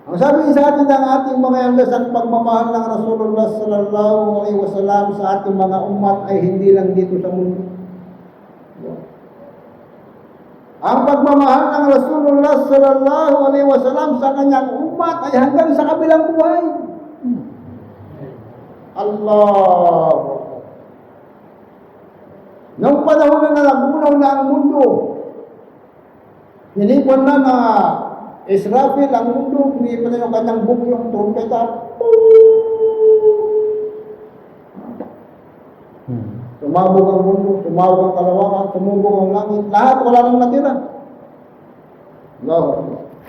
Ang sabi sa atin ng ating mga elders, ang pagmamahal ng Rasulullah sallallahu alaihi wasallam sa ating mga umat ay hindi lang dito sa mundo. Ang pagmamahal ng Rasulullah sallallahu alaihi wasallam sa kanyang umat ay hanggang sa kabilang buhay. Allah. Noong panahon na nagunaw na ang mundo, hinipon na Israfil ang mundo, hinipon na yung kanyang bukyong trumpeta. Sumabog ang mundo, sumabog ang kalawakan, sumubog ang langit, lahat wala nang natira. No.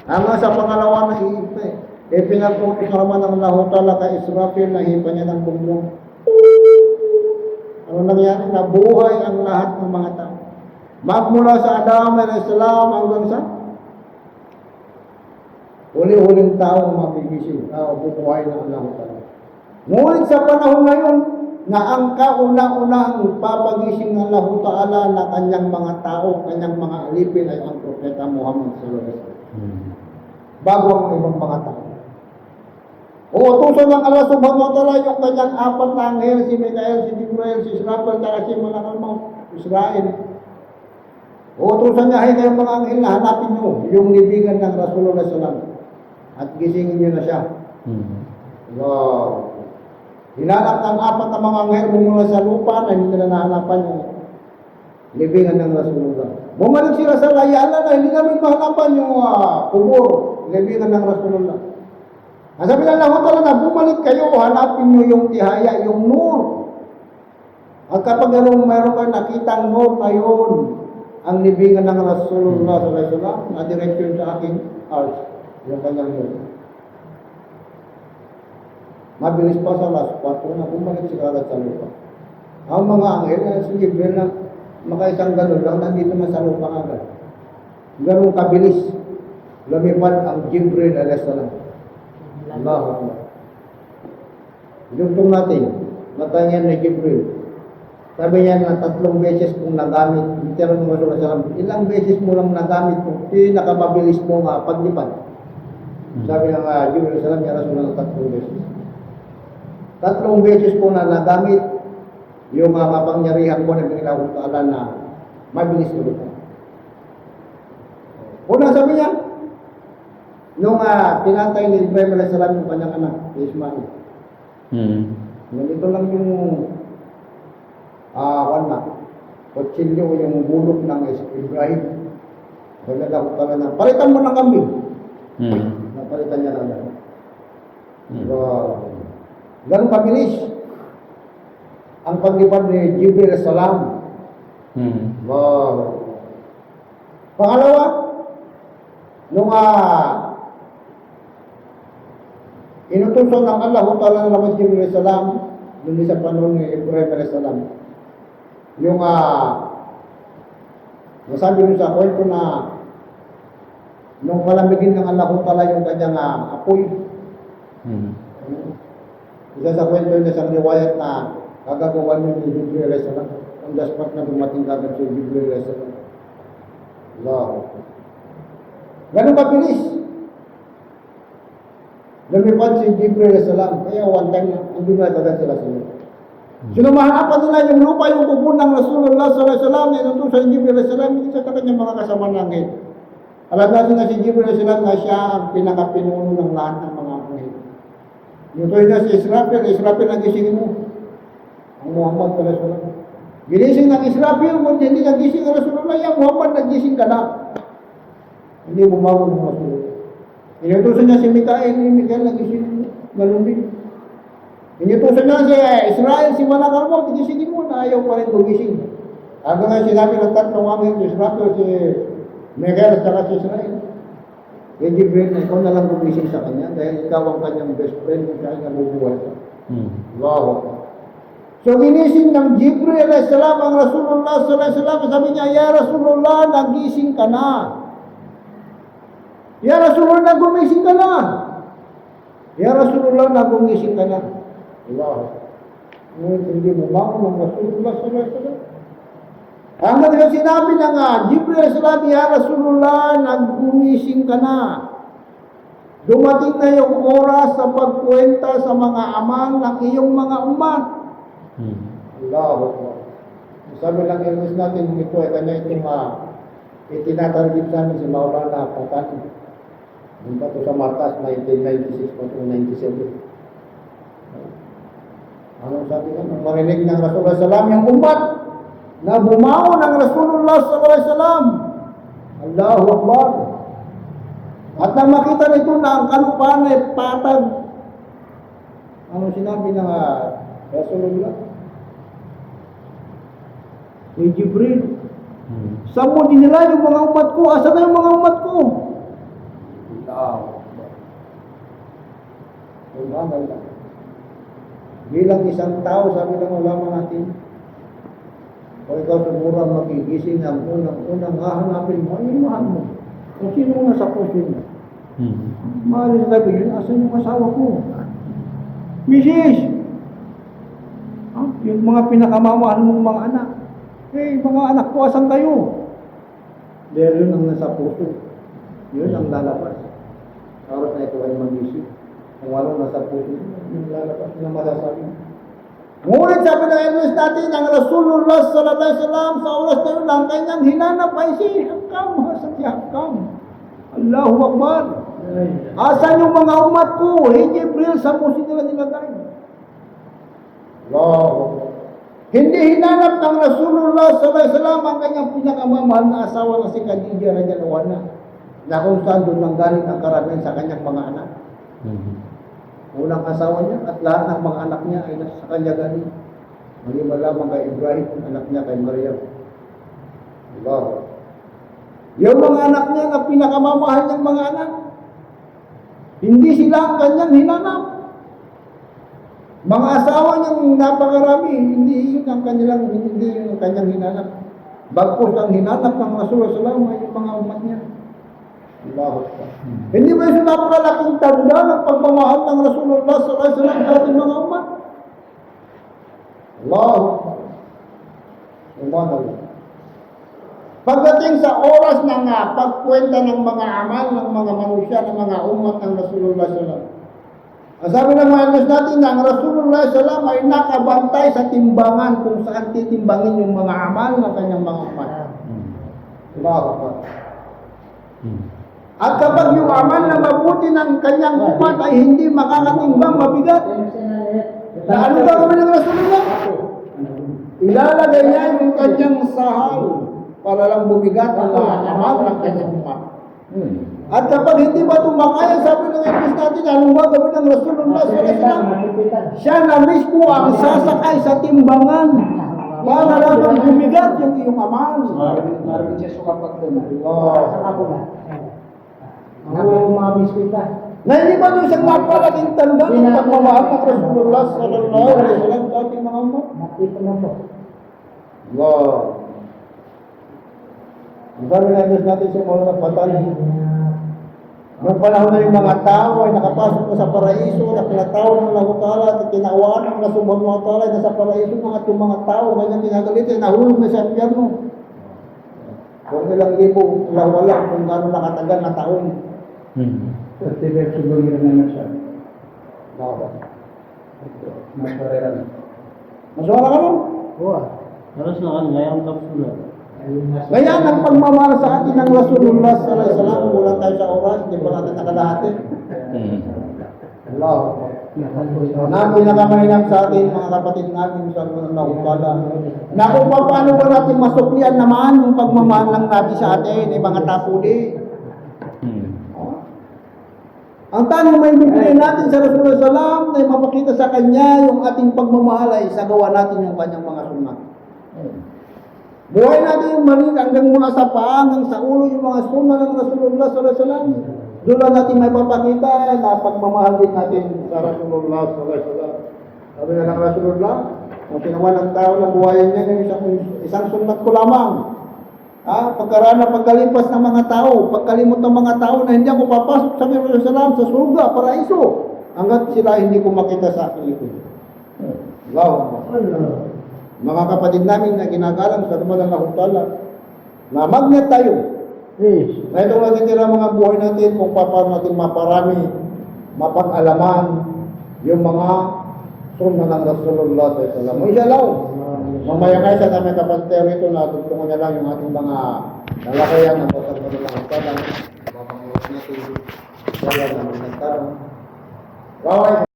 Hanggang sa pangalawa na iipa pinag-utos naman ng Allah Ta'ala kay Israfil na hipa niya ng bukyong. Ano nangyari? Nabuhay ang lahat ng mga tao. Magmula sa Adam alayhis salam hanggang sa huli-huling taong mabigising, bubuhay ng Allah Ta'ala. Ngunit sa panahon ngayon, na ang kauna-unang papagising ng Allah Ta'ala na kanyang mga tao, kanyang mga alipin ay ang Propeta Muhammad sallallahu alaihi wasallam. Bago ang ibang mga tao. Uutusan ng Allah subhanahu wa ta'ala yung kanyang apat na anghel, si Mikael, si Jibril, si Israfil, at si Malakal Maut, Israel. Uutusan niya, hay kayong mga anghel na hanapin nyo yung libingan ng Rasulullah sallallahu alaihi wasallam at gisingin nyo na siya. Wow. Hinanap ng apat na mga anghel mula sa lupa na hindi na nahanapan yung libingan ng Rasulullah. Bumalik sila sa layala na hindi namin mahanapan yung kubur, libingan ng Rasulullah. Ang sabi ng Allah Ta'ala na bumalik kayo, hanapin nyo yung tihaya, yung nur. At kapag mayroon kayo nakitang nur na yun, ang libingan ng Rasulullah sallallahu alaihi wasallam, na-direct sa aking arch, yung kanyang nur. Mabilis pa sa last 4 na bumalik sila agad sa lupa. Ang mga anghel, si Jibril na makaisang ganun lang, nandito na sa lupa agad. Ganun kabilis, lumipad ang Jibril alayhis salam. Allah Akbar. Dugtong natin, natanyan ni Jibril. Sabi niya na 3 beses kong nagamit, Bintero ng Rasulullah sallam, ilang beses mo lang nagamit kung pinakamabilis mo paglipad. Sabi ng Jibril sallam, ya Rasulullah 3 beses. 3 beses ko na nagamit yung mapangyarihan ko ng Allah Ta'ala na mabilis ko ito. Una sabi niya, nung pinatay ni Ibrahim alayhis salam yung kanyang anak, si Ismail. Nandito lang yung kutsilyo, yung bulok ng Ibrahim. Naglalakot ka na, palitan mo ng kambing. Napalitan niya lang. Ganun kabilis ang paglipad ni Jibril alayhis salam. Pangalawa, nung inutusan ng Allah Ta'ala na naman Jibril alayhis salam, dun sa panahon ni Ibrahim alayhis salam, yung nasabi rin sa kwento na nung palamigin ng Allah Ta'ala yung kanyang apoy. Isa sa kwento niya sa riwayat na kagagawan niya ni Jibril alayhis salam, on the spot na dumating kagad si Jibril alayhis salam. Allah. Ganun kabilis. Lumipad si Jibril alayhis salam, kaya one time na, andun na kagad sila sila. Sinumahanapan nila yung lupa, yung kubur ng Rasulullah sallallahu alaihi wasallam, inutusan si Jibril alayhis salam, isa sa kanyang mga kasama langit. Alam natin na si Jibril alayhis salam na siya ang pinakapinuno ng lahat ng mga anghel. Yutoy niya si Israfil, Israfil nagising mo. Ang Muhammad alayhis salam. Ginising ng Israfil, kung hindi nagising ang Rasulullah, ya Muhammad nagising ka na. Hindi bumagon ng Rasulullah. Inutusan niya si Mikael, nagising ganun din. Inutusan niya si Israel, si Malakal Maut, gisingin mo na ayaw pa rin gumising. Hanggang nga sinabi ng 3 anghel, si Israfil, si Mikael, at saka si Israel. Kaya Jibril, ikaw na lang gumising sa kanya dahil ikaw ang kanyang best friend kung siya ay nabubuhay ka. Wow. So ginising ng Jibril alayhis salam ang Rasulullah sallallahu alaihi wasallam, sabi niya, ya Rasulullah, nagising ka na. Ya Rasulullah, gumising ka na. Ya Rasulullah, nagumising ka na. Wow. Ngunit hindi mo bangon ng Rasulullah sallallahu alaihi wasallam. Hanggang sa sinabi ng Jibril alayhis salam, ya Rasulullah, nagumising ka na. Dumating na yung oras sa pagkwenta sa mga amal ng iyong mga umat. Allahu Akbar. Sabi lang ilus natin ito ay kanya itong itinatargit sa amin si Maulana Patani. Yung pa ito sa Martas, 1996 pa ito, 97. Ano sabi nga, nung marinig ng Rasulullah SAW, yung umat na bumao ng Rasulullah SAW. Allahu Akbar. At nang makita nito na ang kalupaan ay patag, ano sinabi ng Rasulullah? Ni Jibril, saan mo dinala yung mga umat ko? Asan na yung mga umat ko? Allahu Akbar. Subhanallah. Bilang isang tao, sabi ng ulama natin, o ikaw siguro magigising ang unang hahanapin mo, ay mahal mo. Kung sino nga sa puso mo. Mahalin sabi yun, asan yung asawa ko? Mrs. Yung mga pinakamamahal mong mga anak. Mga anak ko, asan kayo? Dahil yun ang nasa puso. Yun ang lalabas. Oras na ito ay mag-isip. Kung walang nasa puso, yung lalabas na masasabi. Ngunit sabi ng Enes natin, ang Rasulullah sallallahu alaihi wasallam sa oras na yun, ang kanyang hinanap ay si Hakam, sa Hakam. Allahu Akbar. Asan yung mga umat ko? Jibril, sa puso nila nilagay. Allahu Akbar. Hindi hinanap ng Rasulullah sallallahu alaihi wasallam ang kanyang pinakamamahal na asawa na si Khadija radhiyallahu anha, na kung saan doon nang galing ang karamihan sa kanyang mga anak. Unang asawa niya at lahat ng mga anak niya ay nasa kanya galing. Maliban lamang kay Ibrahim, anak niya kay Maryam. Allah. Yung mga anak niya na pinakamamahal niyang mga anak, hindi sila ang kanyang hinanap. Mga asawa niyang napakarami, hindi yun ang kanyang hinanap. Bagkus ang hinanap ng Rasulullah SAW ay yung mga umat niya. Allahu Akbar. Hindi ba yung napakalaking tanda ng pagmamahal ng Rasulullah SAW sa ating mga umat? Allahu Akbar. Subhanallah. Pagdating sa oras ng pagkwenta ng mga amal ng mga manusia ng mga umat ng Rasulullah SAW, ang sabi ng mga Diyos natin na ang Rasulullah SAW ay nakabantay sa timbangan kung saan titimbangin yung mga amal ng kanyang mga umat. Allahu Akbar. At kapag yung amal na mabuti ng kanyang umat ay hindi makakatimbang mabigat, na ano ba kami ng Rasulullah? Ilalagay niya yung kanyang sahal para lang bumigat ang amal ng kanyang umat. At kapag hindi ba tumakaya, sabi ng Diyos natin, anong ba gawin ng Rasulullah SAW? Siya na mismo ang sasakay sa timbangan para lang bumigat yung iyong amal. Maraming siya suka pagdunod. Sa kapula. Ako mabis kita. Na hindi ba doon siyang napalaking tanda ng pagmamahal ng Rasulullah sallallahu alaihi wasallam sa ating mga umat? Nakita na po. Allah. Ang sabi na Diyos natin sa mga Patani, noong panahon na yung mga tao ay nakapasok na sa paraiso, na pinatawag ng Allah Ta'ala at tinawaan ng Allah Subhanahu wa Ta'ala na sa paraiso ng mga tao, kanyang kinagalit ay nahulog na sa impyerno. Kung ilang libo, wala kung gano'n nakatagal na taon. 30 siguro na siya. Bakit? Mapareran. Maswala ka nun? Oo. Terus na kan ngayang kapsula. Kaya ang pagmamahal sa atin ng Rasulullah sallallahu alaihi wasallam, kulang tayo sa oras, hindi pa natin nakalahati. Allah. Na pinakamahinap sa atin, mga kapatid natin sa Allah Ta'ala, na kung paano ba natin masuklian naman yung pagmamahal lang natin sa atin, mga tapuli. Ang tanong may bibigay natin sa Rasulullah SAW na mapakita sa Kanya yung ating pagmamahal ay isagawa natin yung Kanyang mga sunnah. Buhay natin yung mali hanggang mula sa paa hanggang sa ulo yung mga sunnah ng Rasulullah SAW. Doon lang natin may papakita na pagmamahal din natin sa Rasulullah SAW. Sabi na ng Rasulullah, kung tinawa ng tao na buhayin niya yung isang sunnat ko lamang. Pagkaraan na pagkalipas ng mga tao, pagkalimot ng mga tao na hindi ako papasok sa Jerusalem, sa surga, paraiso, hanggat sila hindi ko makita sa aking likod. Allah. Mga kapatid namin na ginagalang sa rumah ng Allah Ta'ala, na magnet tayo Yes. Na itong natitira mga buhay natin kung paano natin maparami, mapag-alaman yung mga sunna ng Rasulullah SAW. Isa lang. Mamaya kayo sa namin kapantero ito na tugtungan niya lang yung ating mga lalakayan na patagpano ng agkadan. Mapangulat natin. Kaya naman nagkaroon. Bawal.